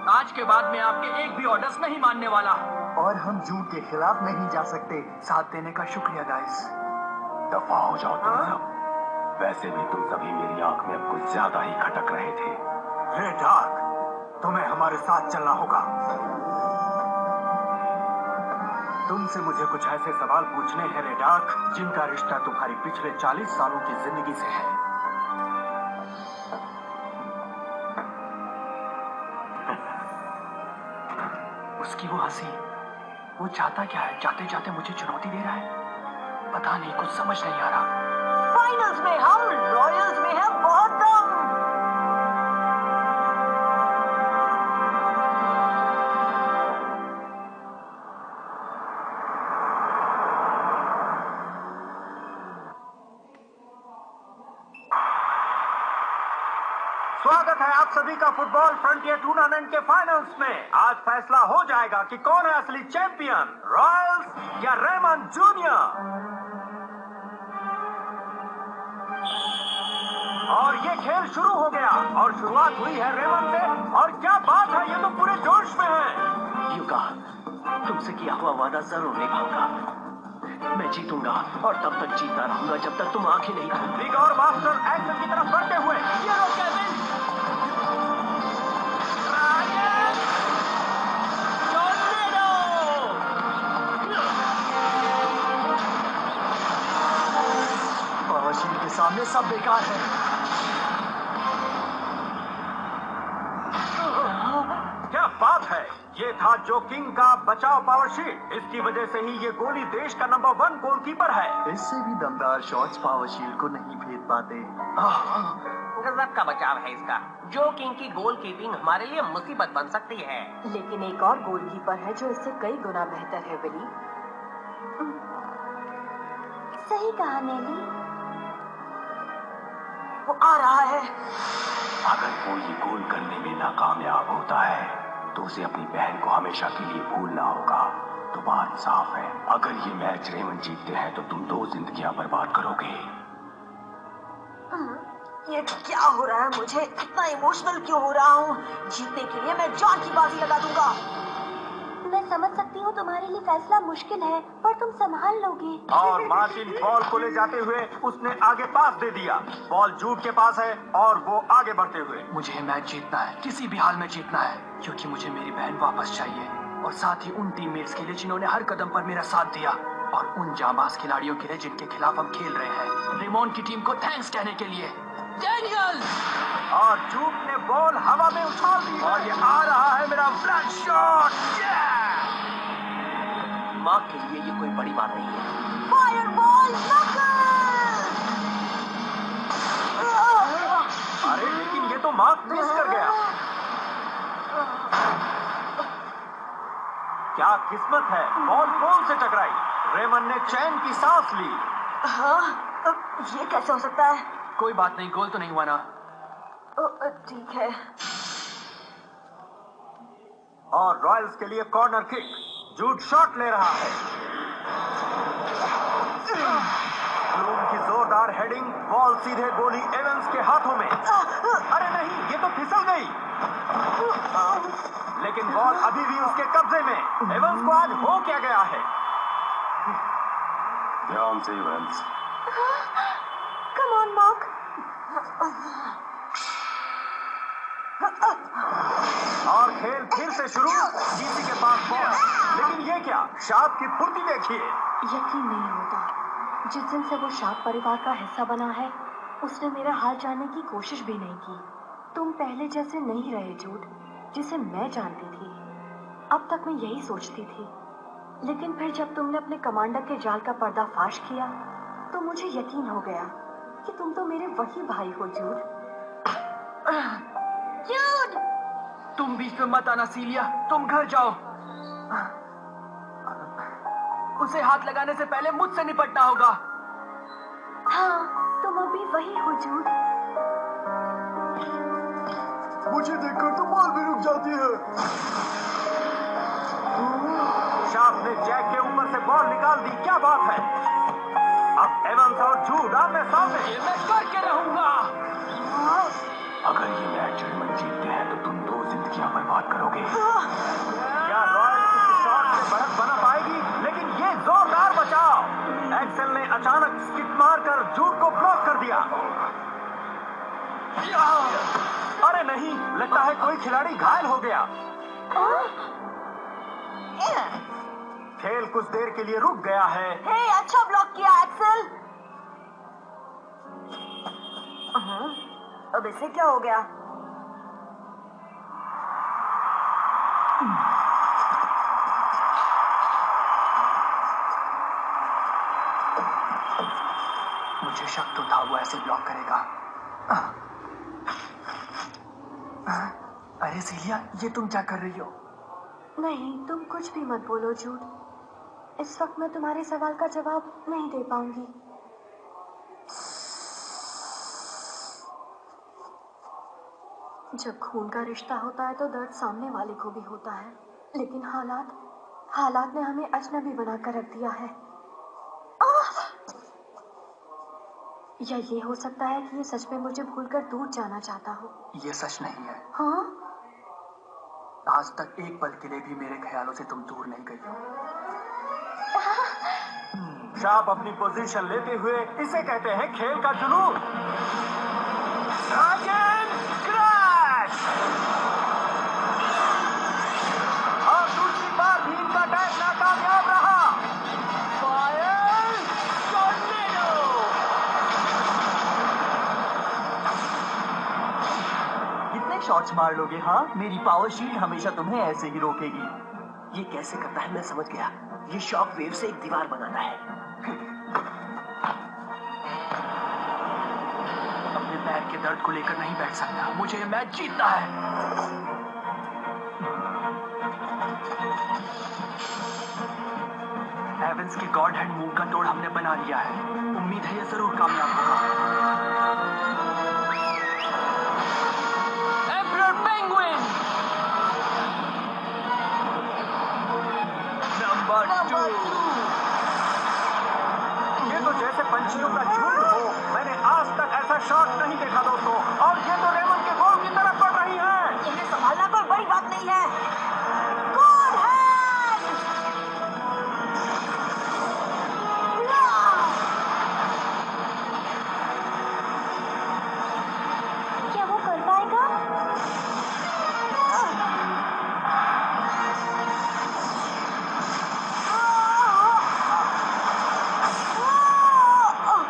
आज के बाद मैं आपके एक भी ऑर्डर्स नहीं मानने वाला। और हम झूठ के खिलाफ नहीं जा सकते। साथ देने का शुक्रिया गाइस। दफा हो जाओ तुम सब। वैसे भी तुम सभी मेरी आंख में अब कुछ ज्यादा ही खटक रहे थे। रेड डार्क, तुम्हें हमारे साथ चलना होगा। तुमसे मुझे कुछ ऐसे सवाल पूछने हैं रेड डार्क, जिनका रिश्ता तुम्हारी पिछले 40 सालों की जिंदगी से है। उसकी वो हंसी, वो चाहता क्या है? जाते जाते मुझे चुनौती दे रहा है। पता नहीं, कुछ समझ नहीं आ रहा। फाइनल्स में हम, रॉयल्स में है बहुत दम। स्वागत है आप सभी का फुटबॉल फ्रंटियर टूर्नामेंट के फाइनल्स में। आज फैसला हो जाएगा कि कौन है असली चैंपियन, रॉयल्स या रेमंड जूनियर। और ये खेल शुरू हो गया और शुरुआत हुई है रेमंड से। और क्या बात है, ये तो पूरे जोश में है। युगा, तुमसे किया हुआ वादा जरूर निभाऊंगा। मैं जीतूंगा और तब तक जीता रहूंगा जब तक तुम आंखें नहीं खोलोगे। लीग और मास्टर एक्शन की तरफ बढ़ते हुए ये लो केविन। पावरशील्ड के सामने सब बेकार है। क्या बात है, ये था जो किंग का बचाव पावरशील्ड। इसकी वजह से ही ये गोली देश का नंबर 1 गोलकीपर है। इससे भी दमदार शॉट्स पावरशील्ड को नहीं भेद पाते। गजब का बचाव है इसका। जो किंग की गोल कीपिंग हमारे लिए मुसीबत बन सकती है। लेकिन एक और गोलकीपर है जो इससे कई गुना बेहतर है विली। सही कहा नेली। वो आ रहा है। अगर वो ये गोल करने में नाकामयाब होता है तो उसे अपनी बहन को हमेशा के लिए भूलना होगा। तो बात साफ है, अगर ये मैच रेमंड जीतते हैं तो तुम 2 जिंदगियां बर्बाद करोगे। ये क्या हो रहा है? मुझे इतना इमोशनल क्यों हो रहा हूँ? जीतने के लिए मैं जान की बाजी लगा दूंगा। मैं समझ सकती हूँ तुम्हारे लिए फैसला मुश्किल है, पर तुम संभाल लोगे। और मार्टिन बॉल को ले जाते हुए उसने आगे पास दे दिया। बॉल जूड के पास है और वो आगे बढ़ते हुए। मुझे मैच जीतना है, किसी भी हाल में जीतना है, क्योंकि मुझे मेरी बहन वापस चाहिए। और साथ ही उन टीममेट्स के लिए जिन्होंने हर कदम पर मेरा साथ दिया, और उन जांबाज खिलाड़ियों के लिए जिनके खिलाफ हम खेल रहे हैं। रेमोन की टीम को थैंक्स कहने के लिए। डैनियल! और जूड ने बॉल हवा में उछाल दी और ये आ रहा है मेरा फ्लैश शॉट। माँ के लिए ये कोई बड़ी बात नहीं है। फायर बॉल अरे लेकिन ये तो मार्क मिस कर गया। क्या किस्मत है, बॉल पोल से टकराई। रेमन ने चैन की सांस ली। हाँ, ये कैसे हो सकता है? कोई बात नहीं, गोल तो नहीं हुआ ना। ठीक है। और रॉयल्स के लिए कॉर्नर किक। जूड शॉट ले रहा है। ब्लूम की जोरदार हेडिंग, बॉल सीधे गोली एवंस के हाथों में। अरे नहीं, ये तो फिसल गई। लेकिन बॉल अभी भी उसके कब्जे में। एवंस को आज हो क्या गया है? ध्यान से एवंस। Come on mock. और खेल फिर से शुरू। जीसी के पास बॉल, लेकिन ये क्या, शार्प की फुर्ती देखिए। यकीन नहीं होता, जिस दिन से वो शार्प परिवार का हिस्सा बना है, उसने मेरा हाल जानने की कोशिश भी नहीं की। तुम पहले जैसे नहीं रहे जूड, जिसे मैं जानती थी। अब तक मैं यही सोचती थी, लेकिन फिर जब तुमने अपने कमांडर के जाल का पर्दाफाश किया तो मुझे यकीन हो गया कि तुम तो मेरे वही भाई हो जूड। जूड! तुम बीच में मत आना सीलिया, तुम घर जाओ। उसे हाथ लगाने से पहले मुझसे निपटना होगा। हाँ, तुम अभी वही हो जूड। मुझे देखकर तो बॉल भी रुक जाती है। शार्प ने जैक के ऊपर से बॉल निकाल दी। क्या बात है। अब एवंस और जूड आमने सामने। ये मैं करके रहूंगा। अगर ये मैच रेमंड जीतते हैं तो तुम 2 जिंदगियां बर्बाद बर्बाद करोगे। क्या रॉयल इस शॉट से बढ़त बना पाएगी? लेकिन ये जोरदार बचाव। एक्सेल ने अचानक स्किट मारकर जूड को ब्लॉक कर दिया। अरे नहीं, लगता है कोई खिलाड़ी घायल हो गया। खेल कुछ देर के लिए रुक गया है। हे, अच्छा ब्लॉक किया एक्सेल। अब इसे क्या हो गया? मुझे शक तो था वो ऐसे ब्लॉक करेगा। अरे सीलिया, ये तुम क्या कर रही हो? नहीं, तुम कुछ भी मत बोलो जूड। इस वक्त मैं तुम्हारे सवाल का जवाब नहीं दे पाऊंगी। जब खून का रिश्ता होता है तो दर्द सामने वाले को भी होता है, लेकिन हालात ने हमें अजनबी बनाकर रख दिया है। या ये हो सकता है कि ये सच में मुझे भूलकर दूर जाना चाहता हो। ये सच नहीं है। हाँ? आज तक एक पल के लिए भी मेरे ख्यालों से तुम दूर नहीं गई हो। शार्प अपनी पोजीशन लेते हुए इसे कहते हैं खेल का जुनून। Dragon crash! और दूसरी बार भी इनका अटैक नाकामयाब रहा। Fire tornado! कितने शॉट्स मार लोगे? हाँ, मेरी पावर शील्ड हमेशा तुम्हें ऐसे ही रोकेगी। ये कैसे करता है मैं समझ गया। ये शॉक वेव से एक दीवार बनाना है। अपने पैर के दर्द को लेकर नहीं बैठ सकता। मुझे ये मैच जीतना है। एवंस के गॉड हैंड मूव का तोड़ हमने बना लिया है। उम्मीद है ये जरूर कामयाब होगा। Emperor penguin number 2। ये तो जैसे पंछियों का झुंड हो। मैंने आज तक ऐसा शॉट नहीं देखा दोस्तों। और ये तो रेमन के गोल की तरफ बढ़ रही है। इन्हें संभालना कोई बड़ी बात नहीं है। God hand! क्या वो कर पाएगा?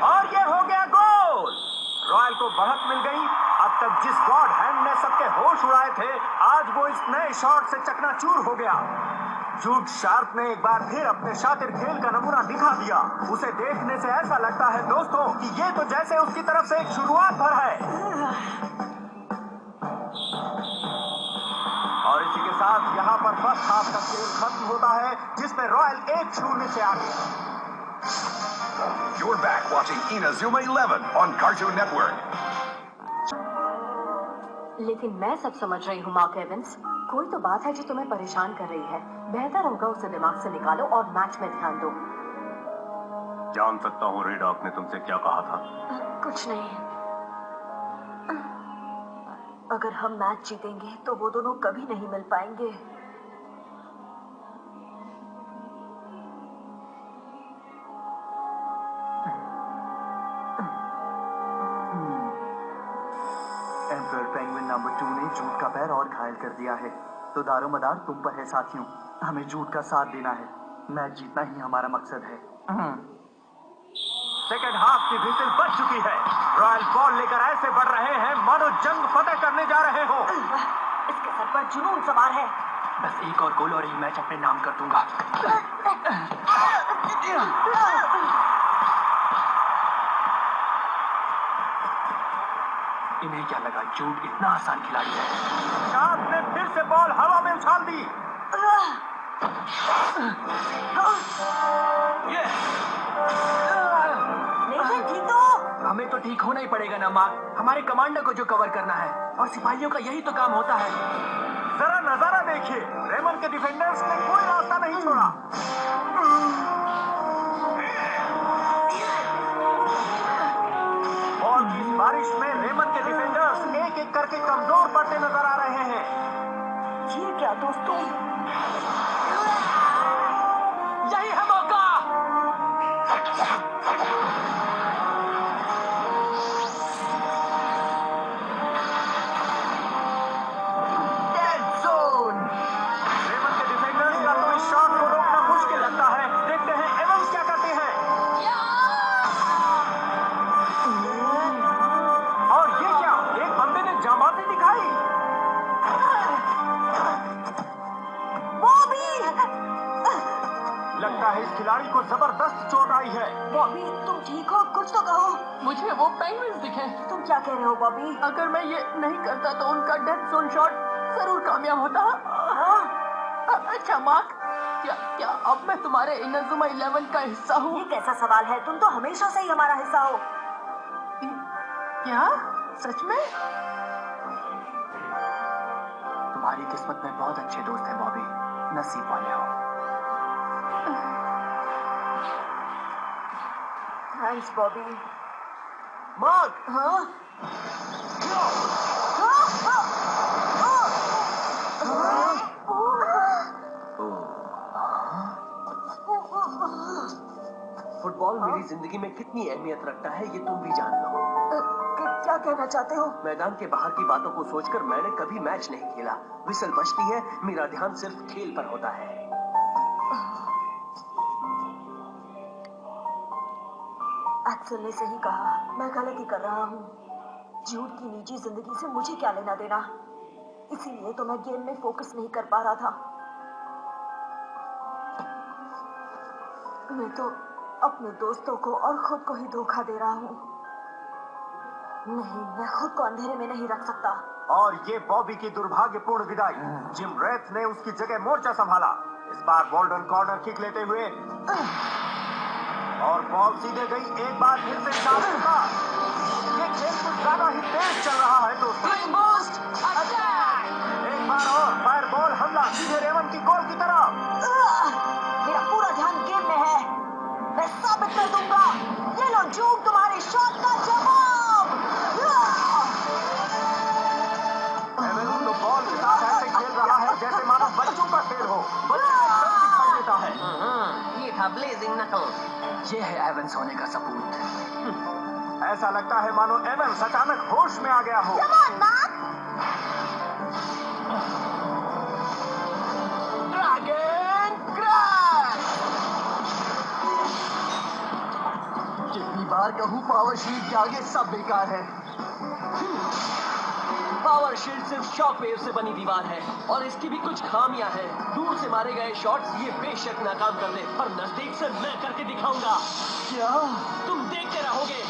और ये हो गया गोल। रॉयल को बढ़त मिल गई। अब तक जिस गॉड हैंड ने सबके होश उड़ाए थे, आज वो इस नए शॉट से चकनाचूर हो गया। जूड शार्प ने एक बार फिर अपने शातिर खेल का नमूना दिखा दिया। उसे देखने से ऐसा लगता है दोस्तों कि ये तो जैसे उसकी तरफ से एक शुरुआत भर है। और इसी के साथ यहाँ पर फर्स्ट हाफ का खेल खत्म होता है, जिसमें रॉयल 1-0 से आगे। You're back watching Inazuma 11 on Cartoon Network. लेकिन मैं सब समझ रही हूँ मार्क एवंस। कोई तो बात है जो तुम्हें परेशान कर रही है। बेहतर होगा उसे दिमाग से निकालो और मैच में ध्यान दो। जान सकता हूँ रेडॉक ने तुमसे क्या कहा था? कुछ नहीं। अगर हम मैच जीतेंगे तो वो दोनों कभी नहीं मिल पाएंगे। एम्परर पेंगुइन नंबर 2 ने जूड का पैर और घायल कर दिया है। तो दारोमदार तुम पर है साथियों। हमें जूड का साथ देना है। मैच जीतना ही हमारा मकसद है। सेकेंड हाफ की व्हिसिल बज चुकी है। रॉयल बॉल लेकर ऐसे बढ़ रहे हैं मानो जंग फतेह करने जा रहे हो। इसके सर पर जुनून सवार है। बस एक और गोल और ये मैच अपने नाम कर दूंगा। इन्हें क्या लगा जूड इतना आसान खिलाड़ी है? शार्प ने फिर से बॉल हवा में उछाल दी। नहीं ठीक तो। हमें तो ठीक होना ही पड़ेगा ना मार्क। हमारे कमांडर को जो कवर करना है और सिपाहियों का यही तो काम होता है। जरा नजारा देखिए। रेमन के डिफेंडर्स ने कोई रास्ता नहीं छोड़ा। बॉल की इस बारिश में रेमन के डिफेंडर्स एक एक करके कमजोर पड़ते नजर आ रहे हैं। ये मेरा दोस्तों। यही है मौका। Dead zone. रेमन के डिफेंडर्स का तो इस शॉट को रोकना मुश्किल लगता है। देखते हैं एवंस क्या करते हैं। और ये क्या, एक बंदे ने जांबाजी दिखाई। बॉबी! लगता है इस खिलाड़ी को जबरदस्त चोट आई है। बॉबी, तुम ठीक हो? कुछ तो कहो। मुझे वो पेंगुइन्स दिखे। तुम क्या कह रहे हो बॉबी? अगर मैं ये नहीं करता तो उनका डेथ जोन शॉट जरूर कामयाब होता। अच्छा मार्क, क्या अब मैं तुम्हारे इनाजुमा 11 का हिस्सा हूँ? ये कैसा सवाल है? तुम तो हमेशा से ही हमारा हिस्सा हो। क्या सच में? तुम्हारी किस्मत में बहुत अच्छे दोस्त हैं बॉबी, नसीब वाले हो। थैंक्स बॉबी। मार्क, हाँ? फुटबॉल मेरी जिंदगी में कितनी अहमियत रखता है ये तुम भी जान लो। क्या कहना चाहते हो? मैदान के बाहर की बातों को सोचकर मैंने कभी मैच नहीं खेला। विसल बजती है, मेरा ध्यान सिर्फ खेल पर होता है। एक्सेल ने सही कहा, मैं गलती कर रहा हूँ। जूड की निजी जिंदगी से मुझे क्या लेना देना। इसीलिए तो मैं गेम में फोकस नहीं कर पा रहा था। मैं तो अपने दोस्तों को और खुद को ही धोखा दे रहा हूँ। नहीं, मैं खुद को अंधेरे में नहीं रख सकता। और ये बॉबी की दुर्भाग्यपूर्ण विदाई। जिम रेथ ने उसकी जगह मोर्चा संभाला। इस बार बोल्डन कॉर्नर किक लेते हुए और बॉल सीधे गई। एक बार फिर से चांस का। ये खेल कुछ ज्यादा ही तेज चल रहा है दोस्तों। एक बार और फायर बॉल हमला सीधे रेवन की गोल की तरफ। मेरा पूरा ध्यान गेम में है। मैं साबित कर दूंगा। ये लो जूड, तुम्हारे शॉट का जवाब। एवन तो बॉल के साथ ऐसे खेल रहा है जैसे मानो बच्चों का खेल हो। बच्चे को सब दिखाई देता है। ये था ब्लेजिंग नकल। ये है एवंस होने का सबूत। ऐसा लगता है मानो एवंस अचानक होश में आ गया हो। Come on, Mark! Dragon crash! कितनी बार कहूँ पावर शील्ड के आगे सब बेकार है। पावर शील्ड सिर्फ शॉक वेव से बनी दीवार है और इसकी भी कुछ खामियां हैं। दूर से मारे गए शॉट्स ये बेशक नाकाम कर दे, पर नजदीक से मैं करके दिखाऊंगा। क्या? तुम देखते रहोगे।